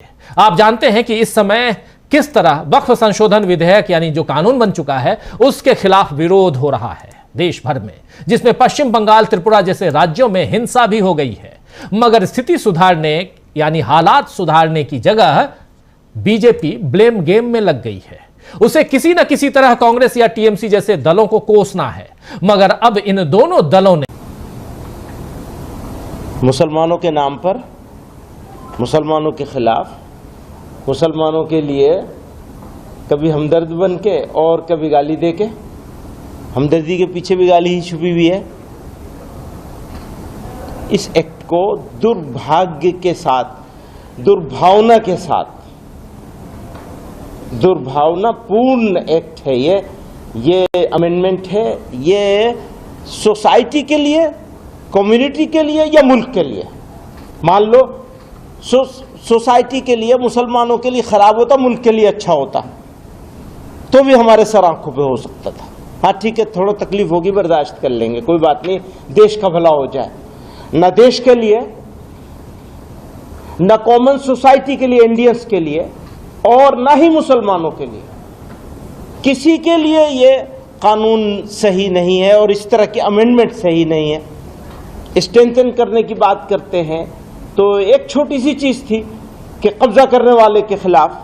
आप जानते हैं कि इस समय किस तरह वक्फ संशोधन विधेयक यानी जो कानून बन चुका है उसके खिलाफ विरोध हो रहा है देश भर में, जिसमें पश्चिम बंगाल, त्रिपुरा जैसे राज्यों में हिंसा भी हो गई है। मगर स्थिति सुधारने यानी हालात सुधारने की जगह बीजेपी ब्लेम गेम में लग गई है। उसे किसी न किसी तरह कांग्रेस या टीएमसी जैसे दलों को कोसना है। मगर अब इन दोनों दलों ने मुसलमानों के नाम पर, मुसलमानों के खिलाफ, मुसलमानों के लिए कभी हमदर्द बन के और कभी गाली दे के, हमदर्दी के पीछे भी गाली ही छुपी हुई है। इस एक्ट को दुर्भाग्य के साथ, दुर्भावना के साथ, दुर्भावनापूर्ण एक्ट है ये अमेंडमेंट है। ये सोसाइटी के लिए, कम्युनिटी के लिए या मुल्क के लिए, मान लो सोसाइटी के लिए, मुसलमानों के लिए खराब होता, मुल्क के लिए अच्छा होता तो भी हमारे सर आंखों पे हो सकता था। हाँ ठीक है, थोड़ा तकलीफ होगी, बर्दाश्त कर लेंगे, कोई बात नहीं, देश का भला हो जाए। न देश के लिए, न कॉमन सोसाइटी के लिए, इंडियंस के लिए, और न ही मुसलमानों के लिए, किसी के लिए ये कानून सही नहीं है और इस तरह के अमेंडमेंट सही नहीं है। स्ट्रेंथन करने की बात करते हैं तो एक छोटी सी चीज थी कि कब्जा करने वाले के खिलाफ,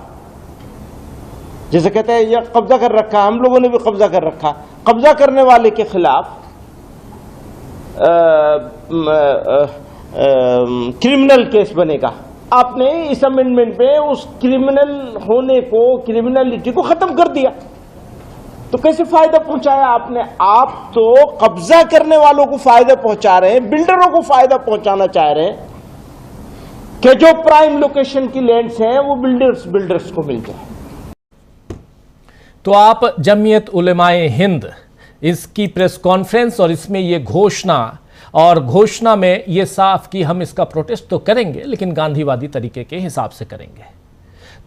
जैसे कहते हैं ये कब्जा कर रखा, हम लोगों ने भी कब्जा कर रखा, कब्जा करने वाले के खिलाफ क्रिमिनल केस बनेगा। आपने इस अमेंडमेंट में उस क्रिमिनल होने को, क्रिमिनलिटी को खत्म कर दिया। तो कैसे फायदा पहुंचाया आपने? आप तो कब्जा करने वालों को फायदा पहुंचा रहे हैं, बिल्डरों को फायदा पहुंचाना चाह रहे हैं कि जो प्राइम लोकेशन की लैंड्स हैं वो बिल्डर्स को मिल जाए। तो आप जमीयत उलेमाए हिंद इसकी प्रेस कॉन्फ्रेंस और इसमें ये घोषणा में ये साफ कि हम इसका प्रोटेस्ट तो करेंगे लेकिन गांधीवादी तरीके के हिसाब से करेंगे।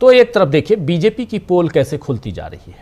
तो एक तरफ देखिए बीजेपी की पोल कैसे खुलती जा रही है।